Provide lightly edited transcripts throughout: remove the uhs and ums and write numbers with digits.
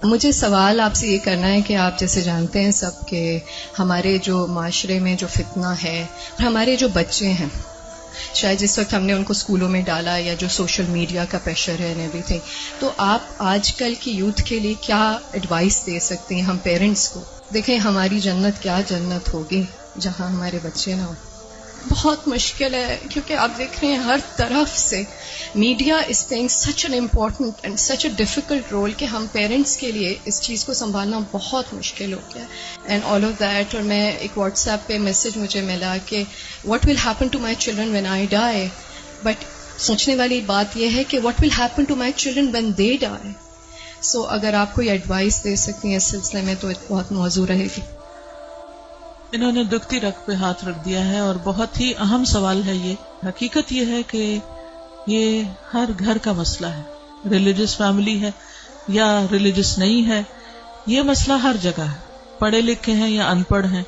مجھے سوال آپ سے یہ کرنا ہے کہ آپ جیسے جانتے ہیں سب کہ ہمارے جو معاشرے میں جو فتنہ ہے اور ہمارے جو بچے ہیں، شاید جس وقت ہم نے ان کو اسکولوں میں ڈالا یا جو سوشل میڈیا کا پریشر ہے ایوری تھنگ، تو آپ آج کل کی یوتھ کے لیے کیا ایڈوائس دے سکتے ہیں ہم پیرنٹس کو؟ دیکھیں ہماری جنت کیا جنت ہوگی جہاں ہمارے بچے نہ ہوں. بہت مشکل ہے کیونکہ آپ دیکھ رہے ہیں ہر طرف سے media is playing such an important and such a difficult role کہ ہم پیرنٹس کے لیے اس چیز کو سنبھالنا بہت مشکل ہو گیا اینڈ آل آف دیٹ. اور میں ایک واٹس ایپ پہ میسج مجھے ملا کہ what will happen to my children when I die, but سوچنے والی بات یہ ہے کہ what will happen to my children when they die. So اگر آپ کوئی ایڈوائس دے سکتی ہیں اس سلسلے میں تو بہت موزوں رہے گی. انہوں نے دکھتی رگ پہ ہاتھ رکھ دیا ہے اور بہت ہی اہم سوال ہے یہ. حقیقت یہ ہے کہ یہ ہر گھر کا مسئلہ ہے، ریلیجس فیملی ہے یا ریلیجس نہیں ہے، یہ مسئلہ ہر جگہ ہے، پڑھے لکھے ہیں یا ان پڑھ ہیں.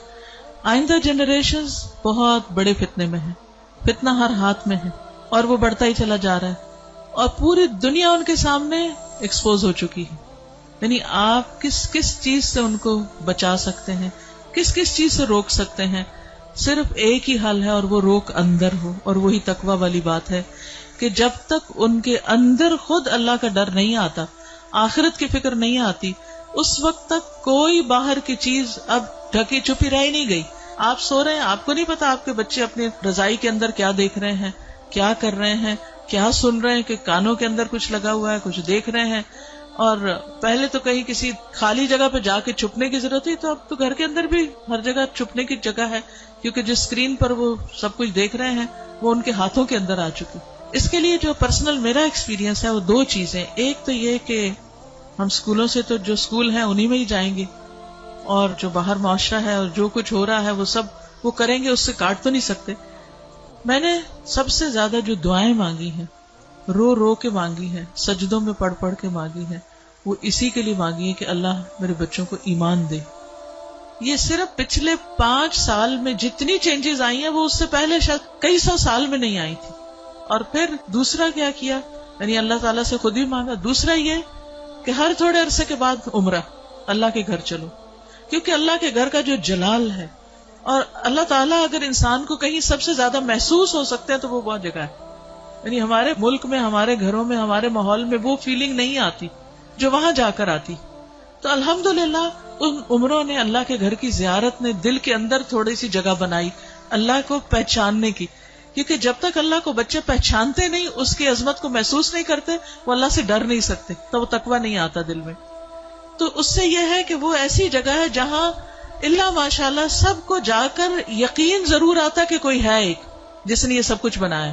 آئندہ جنریشنز بہت بڑے فتنے میں ہیں، فتنہ ہر ہاتھ میں ہے اور وہ بڑھتا ہی چلا جا رہا ہے اور پوری دنیا ان کے سامنے ایکسپوز ہو چکی ہے. یعنی آپ کس چیز سے ان کو بچا سکتے ہیں، کس چیز سے روک سکتے ہیں؟ صرف ایک ہی حل ہے اور وہ روک اندر ہو، اور وہی تقویٰ والی بات ہے کہ جب تک ان کے اندر خود اللہ کا ڈر نہیں آتا، آخرت کی فکر نہیں آتی، اس وقت تک کوئی باہر کی چیز اب ڈھکی چھپی رہ نہیں گئی. آپ سو رہے ہیں، آپ کو نہیں پتا آپ کے بچے اپنی رضائی کے اندر کیا دیکھ رہے ہیں، کیا کر رہے ہیں، کیا سن رہے ہیں، کہ کانوں کے اندر کچھ لگا ہوا ہے، کچھ دیکھ رہے ہیں. اور پہلے تو کہیں کسی خالی جگہ پہ جا کے چھپنے کی ضرورت تھی، تو اب تو گھر کے اندر بھی ہر جگہ چھپنے کی جگہ ہے، کیونکہ جس اسکرین پر وہ سب کچھ دیکھ رہے ہیں وہ ان کے ہاتھوں کے اندر آ چکی. اس کے لیے جو پرسنل میرا ایکسپیرینس ہے وہ دو چیزیں. ایک تو یہ کہ ہم اسکولوں سے تو جو اسکول ہیں انہی میں ہی جائیں گے، اور جو باہر معاشرہ ہے اور جو کچھ ہو رہا ہے وہ سب وہ کریں گے، اس سے کاٹ تو نہیں سکتے. میں نے سب سے زیادہ جو دعائیں مانگی ہیں، رو رو کے مانگی ہے، سجدوں میں پڑھ پڑھ کے مانگی ہے، وہ اسی کے لیے مانگی ہے کہ اللہ میرے بچوں کو ایمان دے. یہ صرف پچھلے 5 سال میں جتنی چینجز آئی ہیں وہ اس سے پہلے شاید کئی 100 سال میں نہیں آئی تھی. اور پھر دوسرا کیا کیا، یعنی اللہ تعالیٰ سے خود ہی مانگا. دوسرا یہ کہ ہر تھوڑے عرصے کے بعد عمرہ، اللہ کے گھر چلو، کیونکہ اللہ کے گھر کا جو جلال ہے، اور اللہ تعالیٰ اگر انسان کو کہیں سب سے زیادہ محسوس ہو سکتے ہیں تو وہ بہت جگہ ہے. یعنی ہمارے ملک میں، ہمارے گھروں میں، ہمارے ماحول میں وہ فیلنگ نہیں آتی جو وہاں جا کر آتی. تو الحمدللہ ان عمروں نے، اللہ کے گھر کی زیارت نے دل کے اندر تھوڑی سی جگہ بنائی اللہ کو پہچاننے کی. کیونکہ جب تک اللہ کو بچے پہچانتے نہیں، اس کی عظمت کو محسوس نہیں کرتے، وہ اللہ سے ڈر نہیں سکتے، تو وہ تقویٰ نہیں آتا دل میں. تو اس سے یہ ہے کہ وہ ایسی جگہ ہے جہاں اللہ ماشاءاللہ سب کو جا کر یقین ضرور آتا کہ کوئی ہے ایک جس نے یہ سب کچھ بنایا.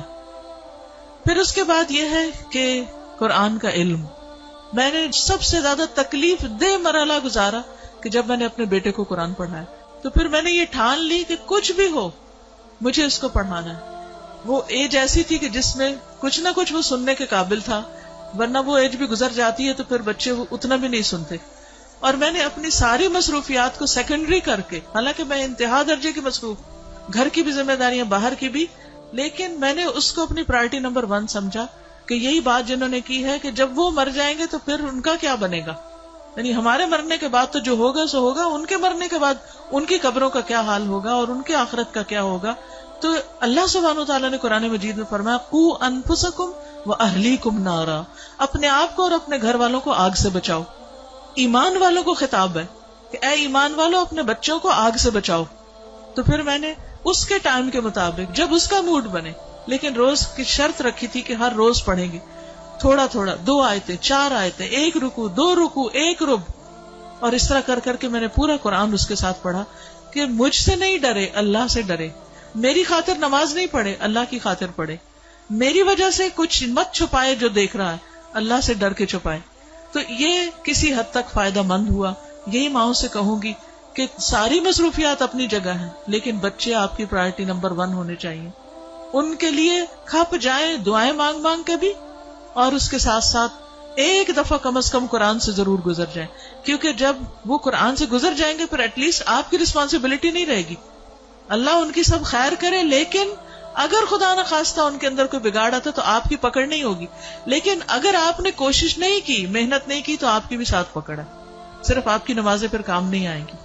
پھر اس کے بعد یہ ہے کہ قرآن کا علم. میں نے سب سے زیادہ تکلیف دہ مرحلہ گزارا کہ جب میں نے اپنے بیٹے کو قرآن پڑھایا، تو پھر میں نے یہ ٹھان لی کہ کچھ بھی ہو مجھے اس کو پڑھانا ہے. وہ ایج ایسی تھی کہ جس میں کچھ نہ کچھ وہ سننے کے قابل تھا، ورنہ وہ ایج بھی گزر جاتی ہے تو پھر بچے وہ اتنا بھی نہیں سنتے. اور میں نے اپنی ساری مصروفیات کو سیکنڈری کر کے، حالانکہ میں انتہا درجے کی مصروف، گھر کی بھی ذمہ داریاں، باہر کی بھی، لیکن میں نے اس کو اپنی پرائرٹی نمبر 1 سمجھا کہ یہی بات جنہوں نے کی ہے کہ جب وہ مر جائیں گے تو پھر ان کا کیا بنے گا. یعنی ہمارے مرنے کے بعد تو جو ہوگا سو ہوگا، ان کے مرنے کے بعد ان کی قبروں کا کیا حال ہوگا اور ان کے آخرت کا کیا ہوگا. تو اللہ سبحانہ وتعالیٰ نے قرآن مجید میں فرمایا قوا انفسکم واہلیکم نارا، اپنے آپ کو اور اپنے گھر والوں کو آگ سے بچاؤ. ایمان والوں کو خطاب ہے کہ اے ایمان والوں اپنے بچوں کو آگ سے بچاؤ. تو پھر میں نے اس کے ٹائم کے مطابق جب اس کا موڈ بنے، لیکن روز کی شرط رکھی تھی کہ ہر روز پڑھیں گے تھوڑا تھوڑا، 2 آیتیں 4 آیتیں، 1 رکوع 2 رکوع 1 رب، اور اس طرح کر کر کے میں نے پورا قرآن اس کے ساتھ پڑھا کہ مجھ سے نہیں ڈرے، اللہ سے ڈرے. میری خاطر نماز نہیں پڑھے، اللہ کی خاطر پڑھے. میری وجہ سے کچھ مت چھپائے جو دیکھ رہا ہے، اللہ سے ڈر کے چھپائے. تو یہ کسی حد تک فائدہ مند ہوا. یہی ماؤں سے کہوں گی کہ ساری مصروفیات اپنی جگہ ہیں، لیکن بچے آپ کی پرائرٹی نمبر 1 ہونے چاہیے. ان کے لیے کھپ جائیں دعائیں مانگ مانگ کے بھی، اور اس کے ساتھ ساتھ ایک دفعہ کم از کم قرآن سے ضرور گزر جائیں. کیونکہ جب وہ قرآن سے گزر جائیں گے پھر ایٹ لیسٹ آپ کی رسپانسبلٹی نہیں رہے گی. اللہ ان کی سب خیر کرے، لیکن اگر خدا نہ خواستہ ان کے اندر کوئی بگاڑ آتا تو آپ کی پکڑ نہیں ہوگی. لیکن اگر آپ نے کوشش نہیں کی، محنت نہیں کی، تو آپ کی بھی ساتھ پکڑ ہے. صرف آپ کی نمازیں پھر کام نہیں آئیں گی.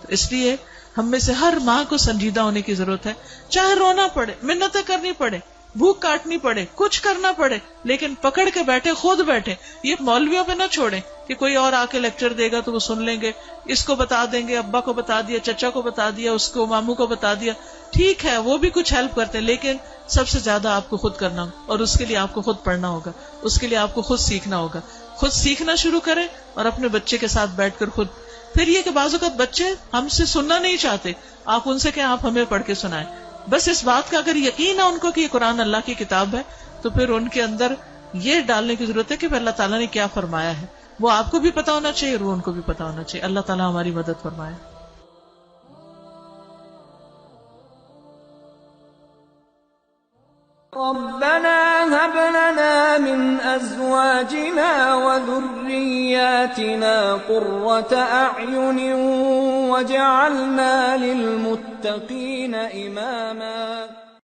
تو اس لیے ہم میں سے ہر ماں کو سنجیدہ ہونے کی ضرورت ہے. چاہے رونا پڑے، منتیں کرنی پڑے، بھوک کاٹنی پڑے، کچھ کرنا پڑے، لیکن پکڑ کے بیٹھے، خود بیٹھے. یہ مولویوں پہ نہ چھوڑیں کہ کوئی اور آ کے لیکچر دے گا تو وہ سن لیں گے، اس کو بتا دیں گے، ابا کو بتا دیا، چچا کو بتا دیا، اس کو ماموں کو بتا دیا. ٹھیک ہے وہ بھی کچھ ہیلپ کرتے ہیں، لیکن سب سے زیادہ آپ کو خود کرنا، اور اس کے لیے آپ کو خود پڑھنا ہوگا، اس کے لیے آپ کو خود سیکھنا ہوگا. خود سیکھنا شروع کریں اور اپنے بچے کے ساتھ بیٹھ کر خود. پھر یہ کہ بعض اوقات بچے ہم سے سننا نہیں چاہتے، آپ ان سے کہ آپ ہمیں پڑھ کے سنائیں. بس اس بات کا اگر یقین ہے ان کو کہ یہ قرآن اللہ کی کتاب ہے، تو پھر ان کے اندر یہ ڈالنے کی ضرورت ہے کہ اللہ تعالیٰ نے کیا فرمایا ہے. وہ آپ کو بھی پتا ہونا چاہیے اور وہ ان کو بھی پتا ہونا چاہیے. اللہ تعالیٰ ہماری مدد فرمائے. ربنا هب لنا من ازواجنا وذرياتنا قرة اعين واجعلنا للمتقين اماما.